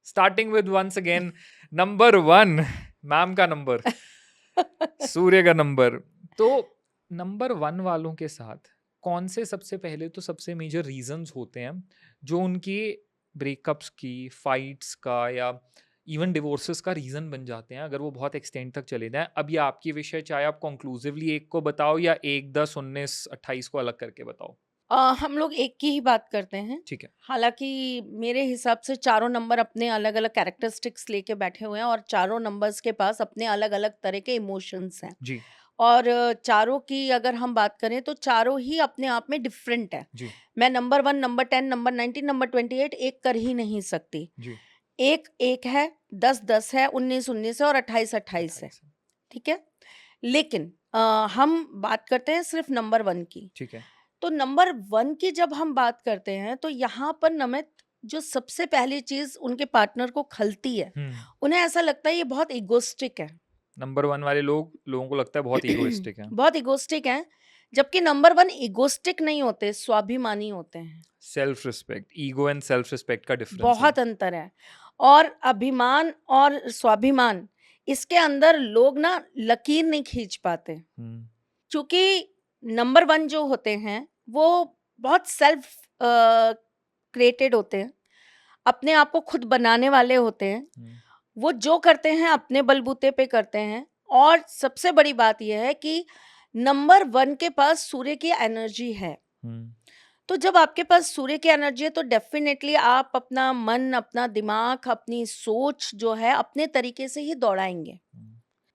Starting with once again number 1, ma'am का नंबर, सूर्य का नंबर। तो नंबर 1 वालों के साथ कौन से सबसे पहले तो सबसे मेजर रीजंस होते हैं जो उनकी ब्रेकअप्स की, फाइट्स का या इवन डिवोर्सेस का रीजन बन जाते हैं, अगर वो बहुत एक्सटेंड तक चले जाएं? अब ये आपकी विषय, चाहे आप कंक्लूसिवली एक को बताओ या 1, 10, 19, 28 को अलग करके बताओ। हम लोग एक की ही बात करते हैं। ठीक है। हालांकि मेरे हिसाब से चारों नंबर अपने अलग अलग कैरेक्टरिस्टिक्स लेके बैठे हुए हैं और चारों नंबर्स के पास अपने अलग अलग तरह के इमोशंस हैं। जी और चारों की अगर हम बात करें तो चारों ही अपने आप में डिफरेंट है। जी मैं नंबर 1, नंबर 10, नंबर 19, नंबर 28 एक कर ही नहीं सकती। जी। एक एक है, 10 10 है, 19 19 है और 28 28 है। 28। ठीक है। लेकिन हम बात करते हैं सिर्फ नंबर 1 की। ठीक है। तो नंबर 1 की जब हम बात करते हैं तो यहाँ पर नमित जो सबसे पहली चीज उनके पार्टनर को खलती है, उन्हें ऐसा लगता है ये बहुत इगोस्टिक है। नंबर 1 वाले लोगों को लगता है बहुत ईगोइस्टिक है। बहुत इगोस्टिक है। जबकि नंबर 1 इगोस्टिक नहीं होते, स्वाभिमानी होते हैं। Self respect, ego and self respect का डिफरेंस है। बहुत अंतर है। और अभिमान और स्वाभिमान, इसके अंदर लोग ना लकीर नहीं खींच पाते। क्योंकि नंबर 1 जो होते हैं वो बहुत सेल्फ क्रिएटेड होते हैं, अपने आप को खुद बनाने वाले होते हैं। वो जो करते हैं अपने बलबूते पे करते हैं। और सबसे बड़ी बात यह है कि नंबर 1 के पास सूर्य की एनर्जी है। तो जब आपके पास सूर्य की एनर्जी है तो डेफिनेटली आप अपना मन, अपना दिमाग, अपनी सोच जो है अपने तरीके से ही दौड़ाएंगे।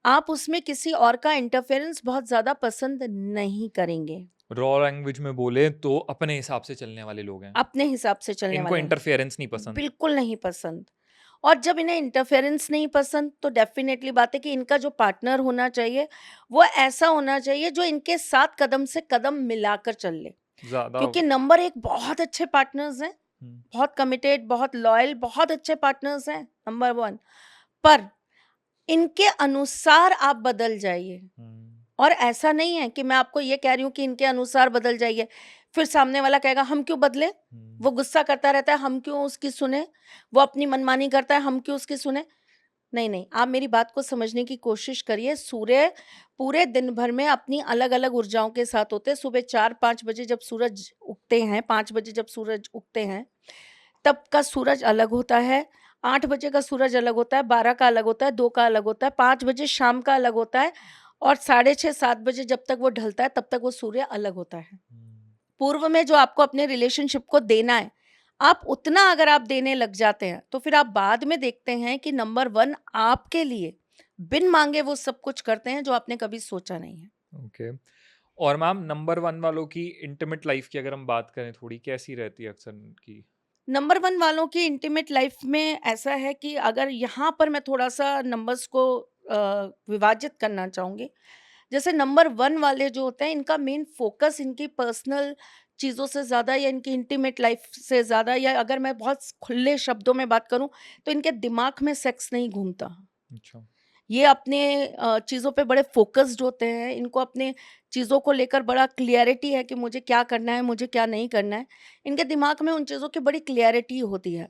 आप उसमें किसी और का इंटरफेरेंस बहुत ज्यादा पसंद नहीं करेंगे। रॉ लैंग्वेज में बोले तो अपने हिसाब से चलने वाले लोग हैं, अपने हिसाब से चलने इनको वाले हैं। इंटरफेरेंस नहीं पसंद। बिल्कुल नहीं पसंद। और जब इन्हें इंटरफेरेंस नहीं पसंद तो डेफिनेटली बात है कि इनका जो पार्टनर होना चाहिए वो ऐसा होना चाहिए जो इनके साथ कदम से कदम मिलाकर चल ले। ज्यादा। क्योंकि नंबर 1 बहुत अच्छे पार्टनर्स हैं, बहुत कमिटेड, बहुत लॉयल, बहुत अच्छे पार्टनर्स हैं नंबर 1। पर इनके अनुसार आप बदल जाइए। और ऐसा नहीं है कि मैं आपको ये कह रही हूँ कि इनके अनुसार बदल जाइए, फिर सामने वाला कहेगा हम क्यों बदले, वो गुस्सा करता रहता है हम क्यों उसकी सुने, वो अपनी मनमानी करता है हम क्यों उसकी सुने। नहीं नहीं, आप मेरी बात को समझने की कोशिश करिए। सूर्य पूरे दिन भर में अपनी अलग अलग ऊर्जाओं के साथ होते हैं। सुबह 4-5 बजे जब सूरज उगते हैं, 5 बजे जब सूरज उगते हैं, तब का सूरज अलग होता है। 8 बजे का सूरज अलग होता है, 12 का अलग होता है, 2 का अलग होता है, 5 बजे शाम का अलग होता है और 6:30-7 बजे जब तक वो ढलता है तब तक वो सूर्य अलग होता है। पूर्व में जो आपको अपने रिलेशनशिप को देना है, आप उतना अगर आप देने लग जाते हैं तो फिर आप बाद में देखते हैं कि नंबर 1 आपके लिए बिन मांगे वो सब कुछ करते हैं जो आपने कभी सोचा नहीं है। ओके। और मैम नंबर 1 वालों की इंटीमेट लाइफ की अगर हम बात करें, थोड़ी कैसी रहती है अक्सर की? नंबर 1 वालों की इंटीमेट लाइफ में ऐसा है कि अगर यहाँ पर मैं थोड़ा-सा नंबर्स को विभाजित करना चाहूँगी। जैसे नंबर 1 वाले जो होते हैं इनका मेन फोकस इनकी पर्सनल चीज़ों से ज़्यादा या इनकी इंटीमेट लाइफ से ज़्यादा, या अगर मैं बहुत खुले शब्दों में बात करूँ तो इनके दिमाग में सेक्स नहीं घूमता। अच्छा। ये अपने चीज़ों पे बड़े फ़ोकस्ड होते हैं, इनको अपने चीज़ों को लेकर बड़ा क्लैरिटी है कि मुझे क्या करना है, मुझे क्या नहीं करना है। इनके दिमाग में उन चीज़ों की बड़ी क्लैरिटी होती है।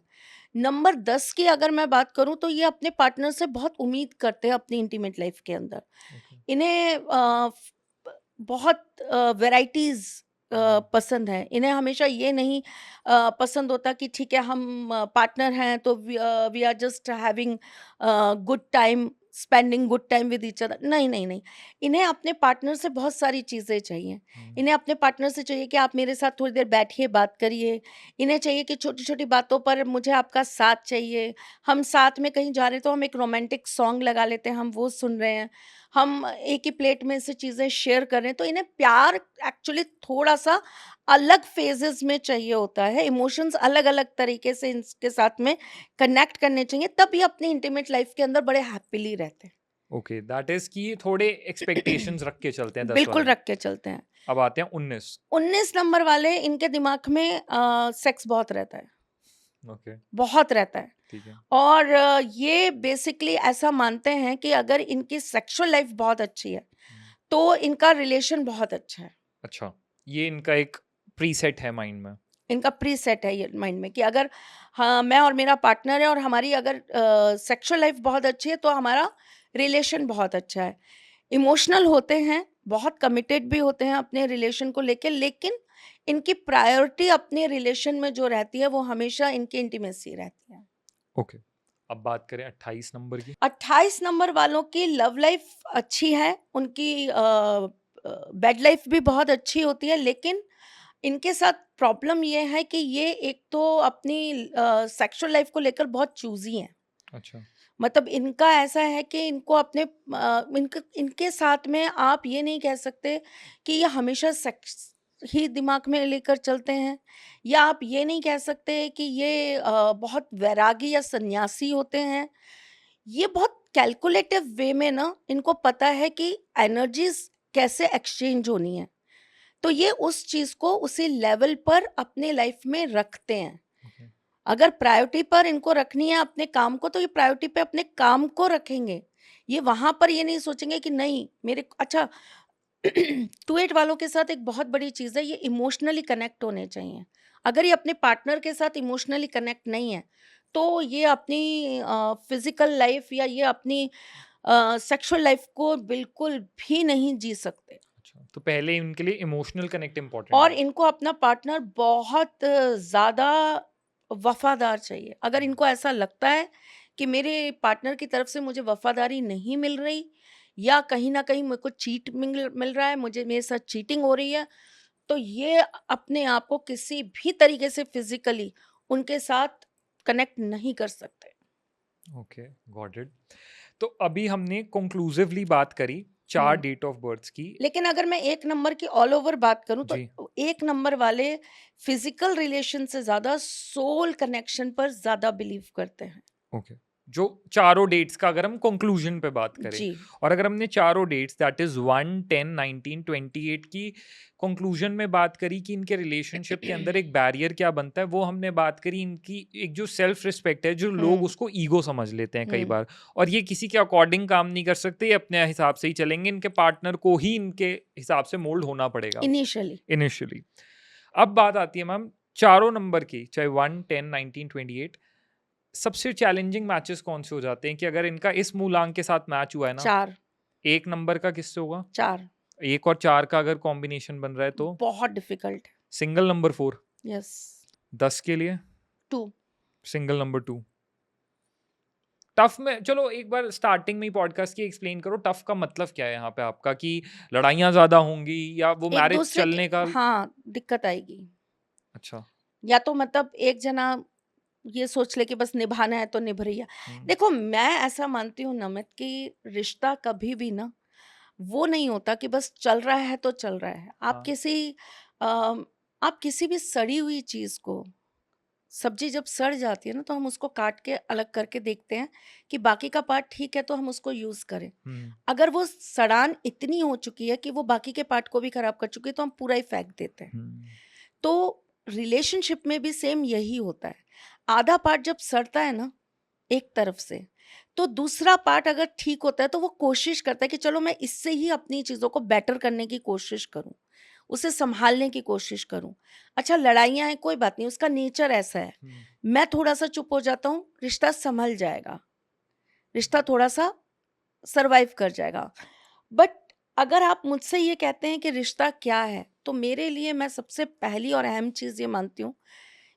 नंबर 10 की अगर मैं बात करूँ तो ये अपने पार्टनर से बहुत उम्मीद करते हैं अपनी इंटीमेट लाइफ़ के अंदर। ओके। इन्हें बहुत वैराइटीज़ पसंद है। इन्हें हमेशा ये नहीं पसंद होता कि ठीक है हम पार्टनर हैं तो we are just having good time, spending good time with each other. नहीं, नहीं, नहीं। इन्हें अपने पार्टनर से बहुत सारी चीज़ें चाहिए। इन्हें अपने पार्टनर से चाहिए कि आप मेरे साथ थोड़ी देर बैठिए, बात करिए। इन्हें चाहिए कि छोटी-छोटी बातों पर मुझे आपका साथ चाहिए। हम साथ में कहीं जा रहे हैं तो हम एक रोमांटिक सॉन्ग लगा लेते हैं, हम वो सुन रहे हैं। हम एक ही प्लेट में से चीज़ें शेयर कर रहे हैं। तो इन्हें प्यार एक्चुअली थोड़ा-सा अलग फ़ेज़ेज़ में चाहिए होता है। इमोशंस अलग-अलग तरीके से इसके साथ में कनेक्ट करने चाहिए, तब ये अपनी इंटीमेट लाइफ़ के अंदर बड़े हैप्पीली रहते हैं। ओके, दैट इज कि थोड़े एक्सपेक्टेशंस रख के चलते हैं 10 बिल्कुल वाले। रख के चलते हैं। अब आते हैं 19। 19 नंबर वाले, इनके दिमाग में सेक्स बहुत रहता है, ओके। बहुत रहता है। ठीक है। और ये बेसिकली ऐसा मानते हैं कि अगर इनकी सेक्सुअल लाइफ़ बहुत अच्छी है, तो इनका रिलेशन बहुत अच्छा है। अच्छा, ये इनका एक प्रीसेट है माइंड में। इनका प्री सेट है ये माइंड में कि अगर हाँ मैं और मेरा पार्टनर है और हमारी अगर सेक्सुअल लाइफ बहुत अच्छी है तो हमारा रिलेशन बहुत अच्छा है। इमोशनल होते हैं, बहुत कमिटेड भी होते हैं अपने रिलेशन को लेके, लेकिन इनकी प्रायोरिटी अपने रिलेशन में जो रहती है वो हमेशा इनकी इंटीमेसी रहती है। ओके, अब बात करें 28 नंबर की। 28 नंबर वालों की लव लाइफ अच्छी है, उनकी बेड लाइफ भी बहुत अच्छी होती है, लेकिन इनके साथ प्रॉब्लम ये है कि ये एक तो अपनी सेक्सुअल लाइफ को लेकर बहुत चूजी हैं। अच्छा। मतलब इनका ऐसा है कि इनको अपने इनके साथ में आप ये नहीं कह सकते कि ये हमेशा सेक्स ही दिमाग में लेकर चलते हैं, या आप ये नहीं कह सकते कि ये बहुत वैरागी या सन्यासी होते हैं। ये बहुत कैलकुलेटिव वे में ना इनको पता है कि एनर्जीज कैसे एक्सचेंज होनी है, तो ये उस चीज को उसी लेवल पर अपने लाइफ में रखते हैं। ओके। अगर प्रायोरिटी पर इनको रखनी है अपने काम को, तो ये प्रायोरिटी पे अपने काम को रखेंगे। ये वहां पर ये नहीं सोचेंगे कि नहीं मेरे अच्छा 28 वालों के साथ एक बहुत बड़ी चीज है, ये इमोशनली कनेक्ट होने चाहिए। अगर ये अपने पार्टनर के साथ इमोशनली कनेक्ट नहीं है तो ये अपनी फिजिकल लाइफ या ये अपनी सेक्सुअल लाइफ को बिल्कुल भी नहीं जी सकते। अच्छा, तो पहले इनके लिए इमोशनल कनेक्ट इम्पोर्टेंट और है। इनको अपना पार्टनर बहुत ज़्यादा वफ़ादार चाहिए। अगर इनको ऐसा लगता है कि मेरे पार्टनर की तरफ से मुझे वफ़ादारी नहीं मिल रही, या कहीं न कहीं मेरे को चीट मिल मिल रहा है, मुझे मेरे साथ चीटिंग हो रही है, तो ये अपने आप को किसी भी तरीके से फ़िज़िकली उनके साथ कनेक्ट नहीं कर सकते। Okay, got it. तो अभी हमने कंक्लूसिवली बात करी 4 हुँ। डेट ऑफ बर्थ्स की। लेकिन अगर मैं 1 नंबर की ऑल ओवर बात करूँ जी। तो 1 नंबर वाले फिजिकल रिलेशन से ज़्यादा सोल कनेक्शन पर ज़्यादा बिलीव करते हैं। ओके, जो चारों डेट्स का अगर हम कंक्लूजन पे बात करें, जी। और अगर हमने चारों डेट्स दैट इज 1, 10, 19, 28 की कंक्लूजन में बात करी कि इनके रिलेशनशिप के अंदर एक बैरियर क्या बनता है, वो हमने बात करी। इनकी एक जो सेल्फ रिस्पेक्ट है, जो लोग हुँ, उसको ईगो समझ लेते हैं कई हुँ। बार, और ये किसी के अकॉर्डिंग काम नहीं कर सकते, ये अपने हिसाब से ही चलेंगे, इनके पार्टनर को ही इनके हिसाब से मोल्ड होना पड़ेगा इनिशियली इनिशियली। अब बात आती है मैम चारों नंबर की, चाहे 1, 10, 19, 28, सबसे चैलेंजिंग मैचेस कौन से हो जाते हैं कि अगर इनका इस मूलांक के साथ मैच हुआ है ना, 4 1 नंबर का किससे होगा? 4 1 और 4 का अगर कॉम्बिनेशन बन रहा है तो बहुत डिफिकल्ट है। सिंगल नंबर 4, यस 10 के लिए 2 सिंगल नंबर 2। टफ में चलो एक बार स्टार्टिंग में ही पॉडकास्ट की एक्सप्लेन करो, टफ का मतलब क्या है यहाँ पे आपका, कि लड़ाइयाँ ज़्यादा होंगी या वो एक मैरिज दूसरे के चलने का? हाँ, दिक्कत आएगी। अच्छा। या तो मतलब एक जना ये सोच ले कि बस निभाना है तो निभ रही है। हुँ, देखो मैं ऐसा मानती हूँ नमित कि रिश्ता कभी भी ना वो नहीं होता कि बस चल रहा है तो चल रहा है। हाँ। आप किसी भी सड़ी हुई चीज़ को, सब्जी जब सड़ जाती है ना तो हम उसको काट के अलग करके देखते हैं कि बाकी का पार्ट ठीक है तो हम उसको यूज़ करें। हुँ, अगर वो सड़ान इतनी हो चुकी है कि वो बाकी के पार्ट को भी खराब कर चुकी है तो हम पूरा ही फेंक देते हैं। हुँ, तो रिलेशनशिप में भी सेम यही होता है। आधा पार्ट जब सड़ता है ना एक तरफ से, तो दूसरा पार्ट अगर ठीक होता है तो वो कोशिश करता है कि चलो मैं इससे ही अपनी चीज़ों को बेटर करने की कोशिश करूँ, उसे सँभालने की कोशिश करूँ। अच्छा लड़ाइयाँ हैं कोई बात नहीं, उसका नेचर ऐसा है। हुँ, मैं थोड़ा-सा चुप हो जाता हूँ, रिश्ता सँभल जाएगा, रिश्ता थोड़ा-सा सर्वाइव कर जाएगा। बट अगर आप मुझसे ये कहते हैं कि रिश्ता क्या है, तो मेरे लिए मैं सबसे पहली और अहम चीज़ ये मानती हूँ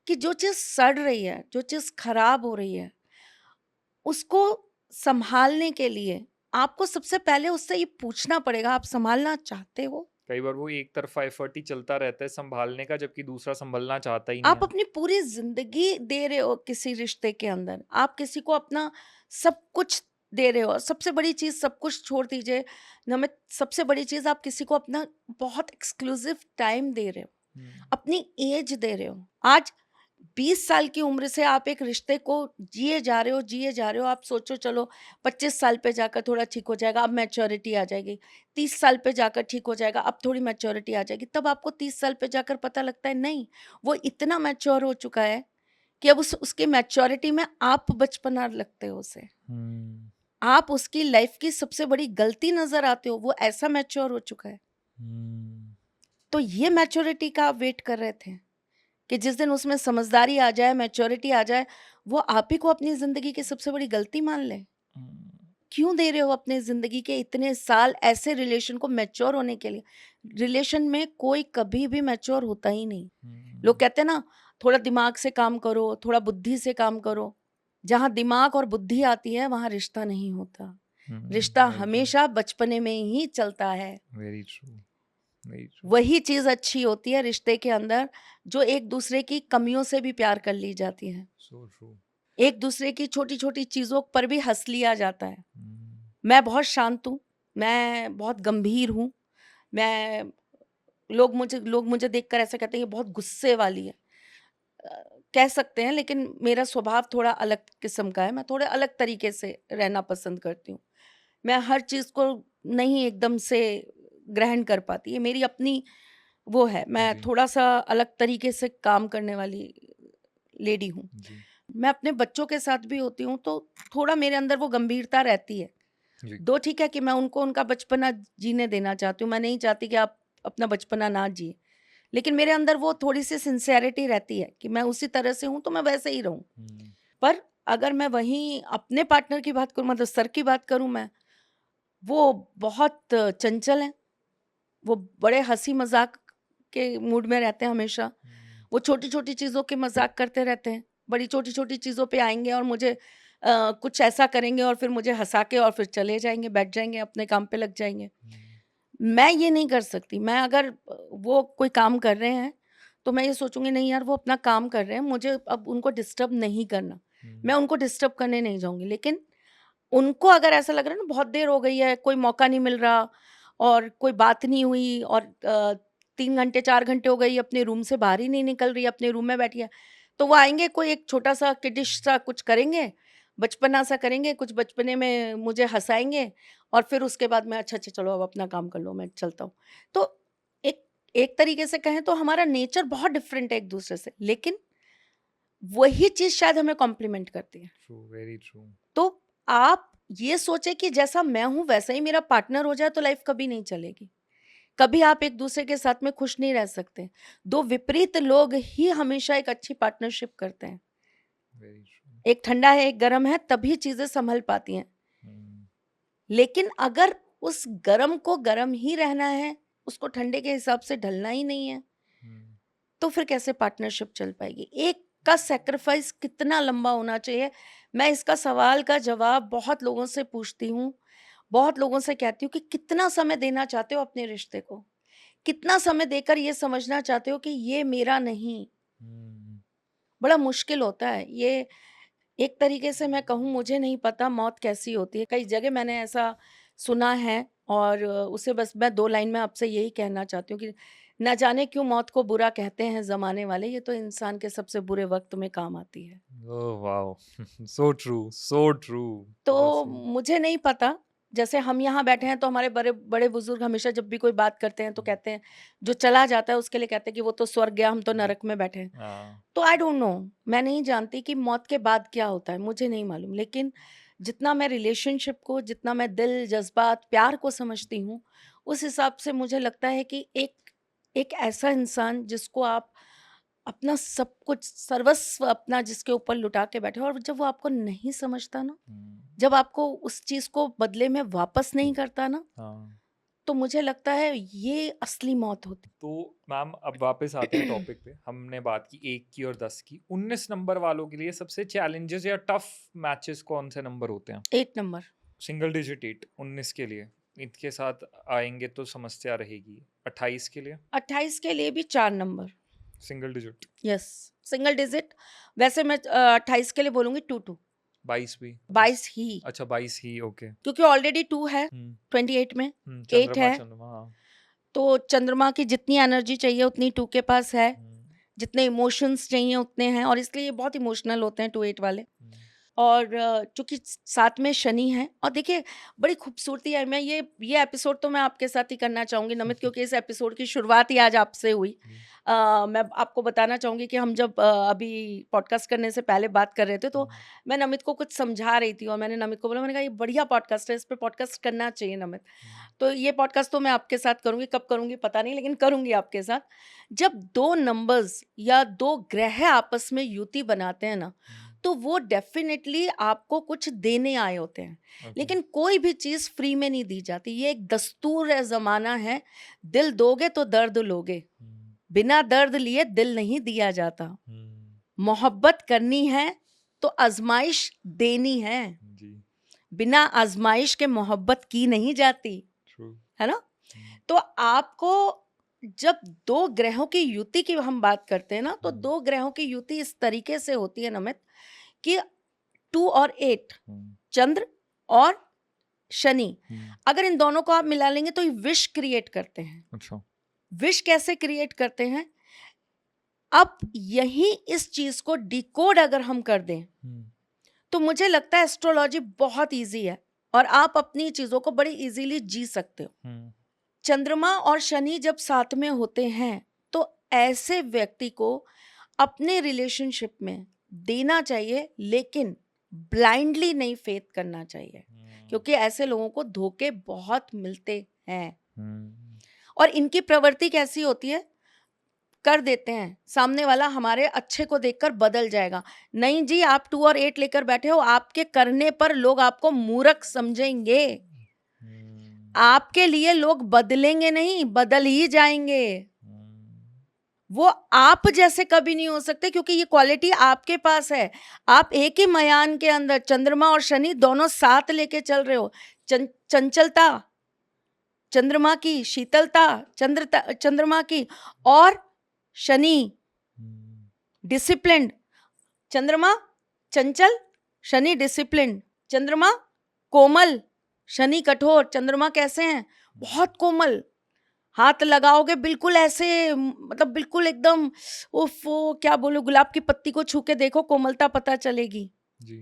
कि जो चीज़ सड़ रही है, जो चीज़ खराब हो रही है, उसको सँभालने के लिए आपको सबसे पहले उससे ये पूछना पड़ेगा, आप सँभालना चाहते हो? कई बार वो एक तरफ़ा एफर्ट ही चलता रहता है सँभालने का, जबकि दूसरा सँभलना चाहता ही नहीं आप है। अपनी पूरी ज़िंदगी दे रहे हो किसी रिश्ते के अंदर, आप किसी को अपना सब कुछ दे रहे हो। सबसे बड़ी चीज़ सब कुछ छोड़ दीजिए, नमित सबसे बड़ी चीज़ आप किसी को अपना बहुत एक्सक्लूसिव टाइम दे रहे हो, हुँ, अपनी एज दे रहे हो। आज 20 साल की उम्र से आप एक रिश्ते को जिए जा रहे हो, आप सोचो चलो 25 साल पे जाकर थोड़ा ठीक हो जाएगा, अब मैच्योरिटी आ जाएगी। 30 साल पे जाकर ठीक हो जाएगा, अब थोड़ी मैच्योरिटी आ जाएगी। तब आपको 30 साल पे जाकर पता लगता है नहीं, वो इतना मैच्योर हो चुका है कि अब उसकी मैच्योरिटी में आप बचपना लगते हो उसे। हुँ, आप उसकी लाइफ की सबसे बड़ी गलती नज़र आते हो, वो ऐसा मैच्योर हो चुका है। हुँ, तो ये मैच्योरिटी का आप वेट कर रहे थे? कि जिस दिन उसमें समझदारी आ जाए, मैच्योरिटी आ जाए, वो आप ही को अपनी ज़िंदगी की सबसे बड़ी गलती मान ले। क्यों दे रहे हो अपने ज़िंदगी के इतने साल ऐसे रिलेशन को मैच्योर होने के लिए? रिलेशन में कोई कभी भी मैच्योर होता ही नहीं। लोग कहते हैं ना, थोड़ा दिमाग से काम करो, थोड़ा बुद्धि से काम करो। जहाँ दिमाग और बुद्धि आती है, वहाँ रिश्ता नहीं होता। रिश्ता हमेशा बचपने में ही चलता है। Very true, very true. वही चीज़ अच्छी होती है रिश्ते के अंदर, जो एक दूसरे की कमियों से भी प्यार कर ली जाती है। So true. एक दूसरे की छोटी-छोटी चीज़ों पर भी हँस लिया जाता है। मैं बहुत शांत हूँ, मैं बहुत गंभीर हूँ, मैं लोग मुझे देखकर ऐसा कहते हैं, ये बहुत गुस्से वाली है। कह सकते हैं, लेकिन मेरा स्वभाव थोड़ा अलग किस्म का है, मैं थोड़े अलग तरीके से रहना पसंद करती हूँ। मैं हर चीज़ को नहीं एकदम से ग्रहण कर पाती, ये मेरी अपनी वो है, मैं जी। थोड़ा-सा अलग तरीके से काम करने वाली लेडी हूँ। जी, मैं अपने बच्चों के साथ भी होती हूँ, तो थोड़ा मेरे अंदर वो गंभीरता रहती है। जी। 2 ठीक है कि मैं उनको उनका बचपना जीने देना चाहती हूँ, मैं नहीं चाहती कि आप अपना बचपना ना जिए। लेकिन मेरे अंदर वो थोड़ी-सी सिंसियरिटी रहती है कि मैं उसी तरह से हूँ, तो मैं वैसे ही रहूँ। पर अगर मैं वहीं अपने पार्टनर की बात करूँ, मतलब सर की बात करूँ मैं, वो बहुत चंचल हैं। वो बड़े हँसी-मज़ाक के मूड में रहते हैं हमेशा। वो छोटी-छोटी चीज़ों के मज़ाक करते रहते हैं। बड़ी छोटी-छोटी चीज़ों पे आएँगे और मुझे कुछ ऐसा करेंगे और फिर मुझे हँसा के और फिर चले जाएँगे, बैठ जाएँगे, अपने काम पे लग जाएँगे। मैं ये नहीं कर सकती। मैं अगर वो कोई काम कर रहे हैं, तो मैं ये सोचूँगी नहीं यार वो अपना काम कर रहे हैं, मुझे अब उनको डिस्टर्ब नहीं करना। मैं उनको डिस्टर्ब करने नहीं जाऊँगी। लेकिन उनको अगर ऐसा लग रहा है ना बहुत देर हो गई है, कोई मौका नहीं मिल रहा और कोई बात नहीं हुई और 3 घंटे 4 घंटे हो गई, अपने रूम से बाहर ही नहीं निकल रही है, अपने रूम में बैठी है। तो वो आएँगे, कोई एक छोटा-सा किडिश सा कुछ करेंगे, बचपना सा करेंगे, कुछ बचपने में मुझे हँसाएँगे और फिर उसके बाद मैं अच्छा, अच्छा चलो अब अपना काम कर लो, मैं चलता हूँ। तो एक एक तरीके से कहें तो हमारा नेचर बहुत डिफरेंट है एक-दूसरे से, लेकिन वही चीज़ शायद हमें कॉम्प्लीमेंट करती है। True, very true. तो आप ये सोचें कि जैसा मैं हूँ वैसा ही मेरा पार्टनर हो जाए तो लाइफ कभी नहीं चलेगी। कभी आप एक दूसरे के साथ में खुश नहीं रह सकते। 2 विपरीत लोग ही हमेशा एक अच्छी पार्टनरशिप करते हैं। Very true. एक ठंडा है, एक गरम है, तभी चीज़ें सँभल पाती हैं। लेकिन अगर उस गरम को गरम ही रहना है, उसको ठंडे के हिसाब से ढलना ही नहीं है, तो फिर कैसे पार्टनरशिप चल पाएगी? एक का सैक्रिफाइस कितना लंबा होना चाहिए? मैं इसका सवाल का जवाब बहुत लोगों से पूछती हूँ, बहुत लोगों से कहती हूँ कि कितना समय देना चाहते हो अपने रिश्ते को? कितना समय देकर ये समझना चाहते हो कि ये मेरा नहीं? बड़ा मुश्किल होता है। ये एक तरीके से मैं कहूँ, मुझे नहीं पता मौत कैसी होती है। कई जगह मैंने ऐसा सुना है और उसे बस मैं 2 लाइन में आपसे यही कहना चाहती हूँ कि ना जाने क्यों मौत को बुरा कहते हैं ज़माने वाले, ये तो इंसान के सबसे बुरे वक़्त में काम आती है। Oh wow! So true, so true. बहुत तो सही। मुझे नहीं पता, जैसे हम यहाँ बैठे हैं तो हमारे बड़े बुजुर्ग हमेशा जब भी कोई बात करते हैं तो कहते हैं, जो चला जाता है उसके लिए कहते हैं कि वो तो स्वर्ग गया, हम तो जी। नरक में बैठे हैं। हाँ। तो आई डोंट नो, मैं नहीं जानती कि मौत के बाद क्या होता है, मुझे नहीं मालूम। लेकिन जितना मैं रिलेशनशिप को, जितना मैं दिल, जज़्बात, प्यार को समझती हूँ, उस हिसाब से मुझे लगता है कि एक एक ऐसा इंसान जिसको आप अपना सब कुछ, सर्वस्व अपना जिसके ऊपर लुटा के बैठे हो और जब वो आपको नहीं समझता ना, जब आपको उस चीज़ को बदले में वापस नहीं करता ना, हाँ। तो मुझे लगता है ये असली मौत होती। तो मैम अब वापस आते हैं टॉपिक पे। हमने बात की 1 की और 10 की। 19 नंबर वालों के लिए सबसे चैलेंजेस या टफ मैचेस कौन से नंबर होते हैं? 8 नंबर। सिंगल डिजिट 8 19 के लिए। इनके साथ आएँगे तो समस्या रहेगी। 28 के लिए 28 के लिए भी 4 number. Single digit. Yes, single digit. वैसे मैं 28 के लिए बोलूँगी 2-2, 22 भी। 22 ही, अच्छा 22 ही, ओके। क्योंकि ऑलरेडी 2 है हुँ, 28 में, 8 चंद्रमा, है, चंद्रमा, हाँ। तो चंद्रमा की जितनी एनर्जी चाहिए उतनी 2 के पास है, हुँ, जितने इमोशंस चाहिए उतने हैं और इसलिए ये बहुत इमोशनल होते हैं 2-8 वाले। हुँ, और चूंकि साथ में शनि है, और देखिए बड़ी खूबसूरती है, मैं ये एपिसोड तो मैं आपके साथ ही करना चाहूंगी नमित, क्योंकि इस एपिसोड की शुरुआत ही आज आपसे हुई। मैं आपको बताना चाहूंगी कि हम जब अभी पॉडकास्ट करने से पहले बात कर रहे थे, तो मैं नमित को कुछ समझा रही थी, और मैंने नमित को बोला, मैंने कहा ये बढ़िया पॉडकास्ट है, इस पर पॉडकास्ट करना चाहिए नमित। तो ये पॉडकास्ट तो मैं आपके साथ करूंगी, कब करूंगी पता नहीं, लेकिन करूंगी आपके साथ। जब दो नंबर्स या दो ग्रह आपस में युति बनाते हैं ना, तो वो डेफिनेटली आपको कुछ देने आए होते हैं। लेकिन कोई भी चीज फ्री में नहीं दी जाती, ये एक दस्तूर है, जमाना है। दिल दोगे तो दर्द लोगे, बिना दर्द लिए दिल नहीं दिया जाता। मोहब्बत करनी है तो आजमाइश देनी है, बिना आजमाइश के मोहब्बत की नहीं जाती, है ना। तो आपको जब दो ग्रहों की युति की हम बात करते हैं ना, तो दो ग्रहों की युति इस तरीके से होती है नमित कि 2 और 8, चंद्र और शनि, अगर इन दोनों को आप मिला लेंगे तो ये विश क्रिएट करते हैं। अच्छा, विश कैसे क्रिएट करते हैं? अब यही इस चीज को डिकोड अगर हम कर दें, तो मुझे लगता है एस्ट्रोलॉजी बहुत इजी है और आप अपनी चीजों को बड़ी इजीली जी सकते हो। चंद्रमा और शनि जब साथ में होते हैं, तो ऐसे व्यक्ति को अपने रिलेशनशिप में देना चाहिए, लेकिन ब्लाइंडली नहीं फेथ करना चाहिए, क्योंकि ऐसे लोगों को धोखे बहुत मिलते हैं। और इनकी प्रवृत्ति कैसी होती है? कर देते हैं, सामने वाला हमारे अच्छे को देखकर बदल जाएगा। नहीं जी, आप 2 और 8 लेकर बैठे हो, आपके करने पर लोग आपको मूर्ख समझेंगे, आपके लिए लोग बदलेंगे नहीं, बदल ही जाएंगे। वो आप जैसे कभी नहीं हो सकते, क्योंकि ये क्वालिटी आपके पास है। आप एक ही मयान के अंदर, चंद्रमा और शनि दोनों साथ लेके चल रहे हो। चंचलता चंद्रमा की, शीतलता चंद्रमा की, और शनि डिसिप्लिन। चंद्रमा चंचल, शनि डिसिप्लिन। चंद्रमा कोमल, शनि कठोर। चंद्रमा कैसे हैं? बहुत कोमल, हाथ लगाओगे बिल्कुल ऐसे, मतलब बिल्कुल एकदम, उफ, वो क्या बोलो, गुलाब की पत्ती को छू के देखो, कोमलता पता चलेगी जी।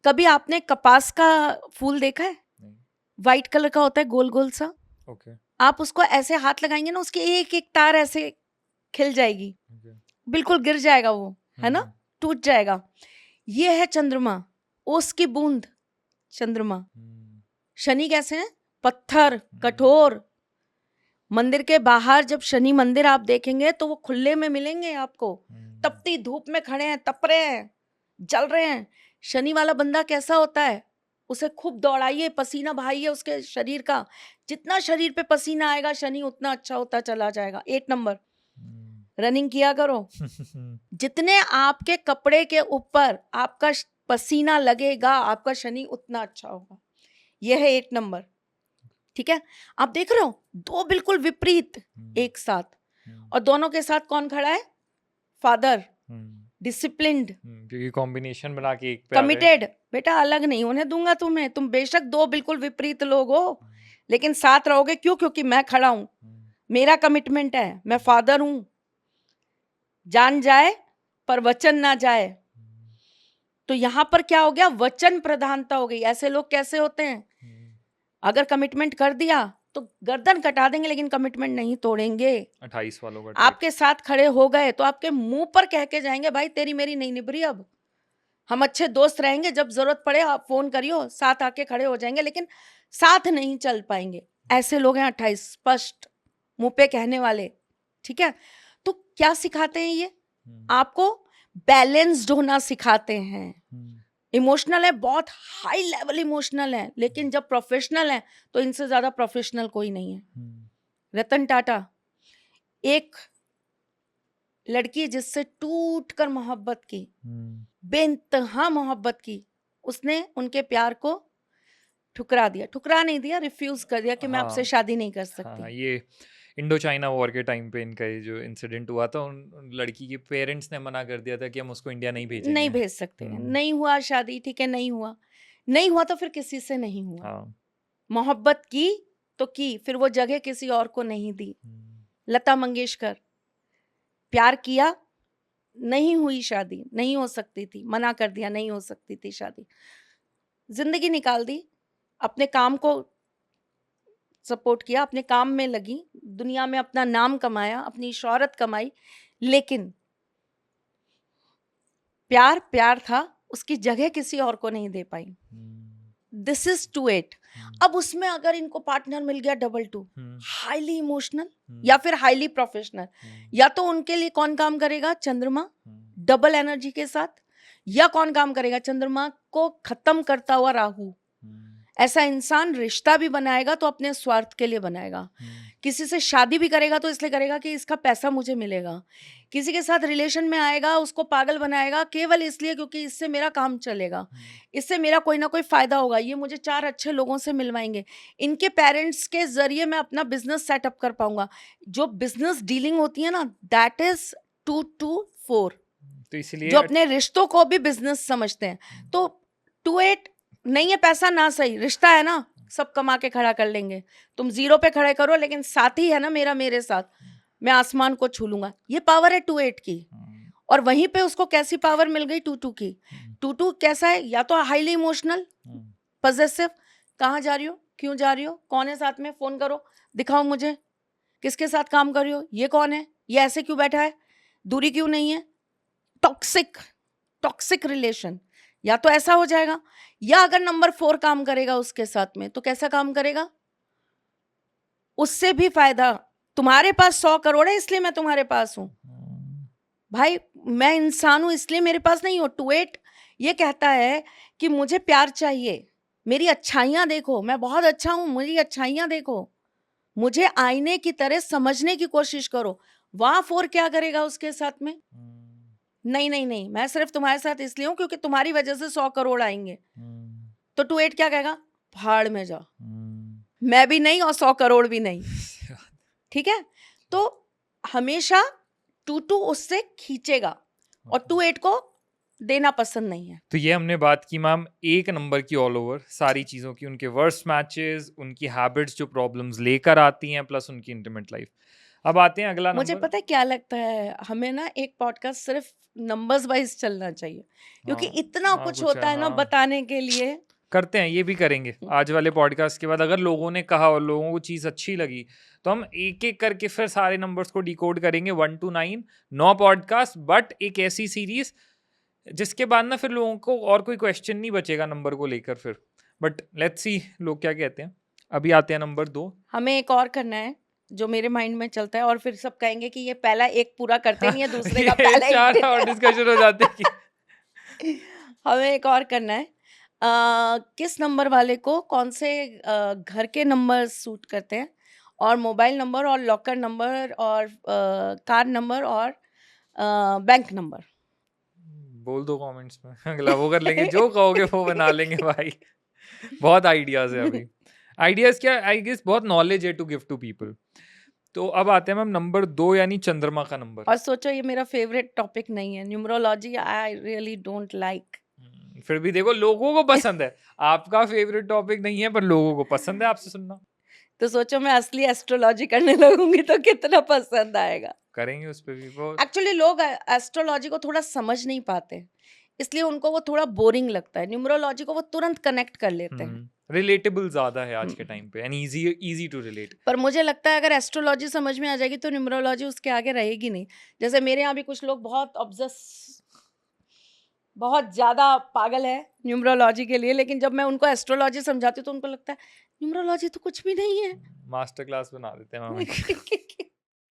कभी आपने कपास का फूल देखा है? वाइट कलर का होता है, गोल गोल सा। आप उसको ऐसे हाथ लगाएंगे ना, उसकी एक एक तार ऐसे खिल जाएगी, बिल्कुल गिर जाएगा वो, है ना, टूट जाएगा। ये है चंद्रमा, ओस की बूंद चंद्रमा। शनि कैसे हैं? पत्थर, कठोर। मंदिर के बाहर जब शनि मंदिर आप देखेंगे, तो वो खुले में मिलेंगे आपको, तपती धूप में खड़े हैं, तप रहे हैं, जल रहे हैं। शनि वाला बंदा कैसा होता है? उसे खूब दौड़ाइए, पसीना बहाइए उसके शरीर का, जितना शरीर पे पसीना आएगा, शनि उतना अच्छा होता चला जाएगा। 8 नंबर, रनिंग किया करो। जितने आपके कपड़े के ऊपर आपका पसीना लगेगा, आपका शनि उतना अच्छा होगा। यह है 8 नंबर, ठीक है। आप देख रहे हो, दो बिल्कुल विपरीत एक साथ, और दोनों के साथ कौन खड़ा है? फादर, डिसिप्लिन्ड, क्योंकि कॉम्बिनेशन बना के एक पे कमिटेड। बेटा अलग नहीं होने दूंगा तुम्हें, तुम बेशक दो बिल्कुल विपरीत लोग हो, लेकिन साथ रहोगे। क्यों? क्योंकि मैं खड़ा हूं, मेरा कमिटमेंट है, मैं फादर हूं। जान जाए पर वचन ना जाए। तो यहां पर क्या हो गया? वचन प्रधानता हो गई। ऐसे लोग कैसे होते हैं? अगर कमिटमेंट कर दिया तो गर्दन कटा देंगे, लेकिन कमिटमेंट नहीं तोड़ेंगे। 28 वालों का आपके साथ खड़े हो गए तो आपके मुंह पर कह के जाएंगे, भाई तेरी मेरी नहीं निभ रही, अब हम अच्छे दोस्त रहेंगे, जब जरूरत पड़े आप फोन करियो, साथ आके खड़े हो जाएंगे, लेकिन साथ नहीं चल पाएंगे। ऐसे लोग हैं 28, स्पष्ट मुंह पे कहने वाले, ठीक है। तो क्या सिखाते हैं ये? आपको बैलेंस्ड होना सिखाते हैं। इमोशनल है, बहुत हाई लेवल इमोशनल है, लेकिन जब प्रोफेशनल है तो इनसे ज्यादा प्रोफेशनल कोई नहीं है। रतन टाटा, एक लड़की जिससे टूट कर मोहब्बत की, बेइंतहा मोहब्बत की, उसने उनके प्यार को ठुकरा दिया, ठुकरा नहीं दिया, रिफ्यूज कर दिया कि मैं आपसे शादी नहीं कर सकती। ये इंडो चाइना वॉर के टाइम पे इनका ये जो इंसिडेंट हुआ था, उन लड़की के पेरेंट्स ने मना कर दिया था कि हम उसको इंडिया नहीं भेजेंगे, नहीं भेज सकते हैं। नहीं हुआ शादी, ठीक है, नहीं हुआ, नहीं हुआ तो फिर किसी से नहीं हुआ। मोहब्बत की तो की, फिर वो जगह किसी और को नहीं दी। लता मंगेशकर, प्यार किया नहीं हुई शादी, नहीं हो सकती थी, मना कर दिया, नहीं हो सकती थी शादी, जिंदगी निकाल दी, अपने काम को सपोर्ट किया, अपने काम में लगी, दुनिया में अपना नाम कमाया, अपनी शोहरत कमाई, लेकिन प्यार प्यार था, उसकी जगह किसी और को नहीं दे पाई। This is 2-8। अब उसमें अगर इनको पार्टनर मिल गया 2-2, हाईली इमोशनल या फिर हाईली प्रोफेशनल, या तो उनके लिए कौन काम करेगा? चंद्रमा डबल एनर्जी के साथ, या कौन काम करेगा? चंद्रमा को खत्म करता हुआ राहु। ऐसा इंसान रिश्ता भी बनाएगा तो अपने स्वार्थ के लिए बनाएगा, किसी से शादी भी करेगा तो इसलिए करेगा कि इसका पैसा मुझे मिलेगा, किसी के साथ रिलेशन में आएगा उसको पागल बनाएगा केवल इसलिए क्योंकि इससे मेरा काम चलेगा, इससे मेरा कोई ना कोई फायदा होगा, ये मुझे 4 अच्छे लोगों से मिलवाएंगे, इनके पेरेंट्स के जरिए मैं अपना बिजनेस सेटअप कर पाऊंगा। जो बिजनेस डीलिंग होती है ना, दैट इज 2-4, तो इसलिए जो अपने रिश्तों को भी बिजनेस समझते हैं। तो 2-8 नहीं है, पैसा ना सही, रिश्ता है ना, सब कमा के खड़ा कर लेंगे, तुम 0 पे खड़े करो, लेकिन साथी है ना मेरा, मेरे साथ मैं आसमान को छू लूंगा। ये पावर है 2-8 की। और वहीं पे उसको कैसी पावर मिल गई 2-2 की? 2-2 कैसा है? या तो हाईली इमोशनल, पॉजेसिव, कहाँ जा रही हो, क्यों जा रही हो, कौन है साथ में, फोन करो, दिखाओ मुझे, किसके साथ काम कर रही हो, ये कौन है, ये ऐसे क्यों बैठा है, दूरी क्यों नहीं है, टॉक्सिक रिलेशन। या तो ऐसा हो जाएगा, या अगर नंबर 4 काम करेगा उसके साथ में, तो कैसा काम करेगा? उससे भी फायदा, तुम्हारे पास 100 करोड़ है इसलिए मैं तुम्हारे पास हूं भाई, मैं इंसान हूं इसलिए मेरे पास नहीं हो। 2-8 ये कहता है कि मुझे प्यार चाहिए, मेरी अच्छाइयां देखो, मैं बहुत अच्छा हूं, मेरी अच्छाइयां देखो, मुझे आईने की तरह समझने की कोशिश करो। वहां 4 क्या करेगा उसके साथ में? नहीं नहीं नहीं, मैं सिर्फ तुम्हारे साथ इसलिए हूं क्योंकि तुम्हारी वजह से 100 करोड़ आएंगे। तो 2-8 क्या कहेगा? भाड़ में जा, मैं भी नहीं और 100 करोड़ भी नहीं। ठीक है, तो हमेशा 2-2 उससे खींचेगा और 2-8 को देना पसंद नहीं है। तो ये हमने बात की मैम 1 नंबर की ऑल ओवर सारी चीजों की, उनके वर्स्ट मैचेस, उनकी हैबिट्स जो प्रॉब्लम्स लेकर आती हैं, प्लस उनकी इंटीमेट लाइफ। अब आते हैं अगला मुझे नंबर। पता है क्या लगता है, हमें ना एक पॉडकास्ट सिर्फ नंबर्स वाइज चलना चाहिए, क्योंकि इतना कुछ होता है ना बताने के लिए। करते हैं, ये भी करेंगे आज वाले पॉडकास्ट के बाद। अगर लोगों ने कहा और लोगों को चीज़ अच्छी लगी तो हम एक एक करके फिर सारे नंबर्स को डिकोड करेंगे 1 to 9, 9 पॉडकास्ट, बट एक ऐसी सीरीज जिसके बाद ना फिर लोगों को और कोई क्वेश्चन नहीं बचेगा नंबर को लेकर फिर। बट लेट्स सी लोग क्या कहते हैं। अभी आते हैं नंबर 2। हमें एक और करना है जो मेरे माइंड में चलता है, और फिर सब कहेंगे कि ये पहला एक पूरा करते नहीं है, दूसरे का पहला 4 और डिस्कशन हो जाते हैं कि हमें एक और करना है। किस नंबर वाले को कौन से घर के नंबर सूट करते हैं, और मोबाइल नंबर और लॉकर नंबर और कार नंबर और बैंक नंबर। बोल दो कमेंट्स में, अगला वो कर लेंगे, जो कहोगे वो बना लेंगे भाई। बहुत आइडियाज है अभी। आइडियाज क्या, आई गेस बहुत नॉलेज है टू गिव टू पीपल। तो अब आते हैं मैम नंबर 2 यानी चंद्रमा का नंबर। और सोचो ये मेरा फेवरेट टॉपिक नहीं है, numerology I really don't like. फिर भी देखो लोगों को पसंद है। आपका फेवरेट टॉपिक नहीं है पर लोगों को पसंद है आपसे सुनना। तो सोचो मैं असली एस्ट्रोलॉजी करने लगूंगी तो कितना पसंद आएगा। करेंगे उस पे भी वो। एक्चुअली लोग एस्ट्रोलॉजी को थोड़ा समझ नहीं पाते, इसलिए उनको वो थोड़ा बोरिंग लगता है। न्यूमरोलॉजी को वो तुरंत कनेक्ट कर लेते हैं। रिलेटेबल ज्यादा है आज के टाइम पे एंड इजी टू रिलेट। पर मुझे लगता है अगर एस्ट्रोलॉजी समझ में आ जाएगी तो न्यूमरोलॉजी उसके आगे रहेगी नहीं। जैसे मेरे यहाँ भी कुछ लोग बहुत ज्यादा पागल है न्यूमरोलॉजी के लिए, लेकिन जब मैं उनको एस्ट्रोलॉजी समझाती हूँ तो उनको लगता है न्यूमरोलॉजी तो कुछ भी नहीं है। मास्टर क्लास बना देते हैं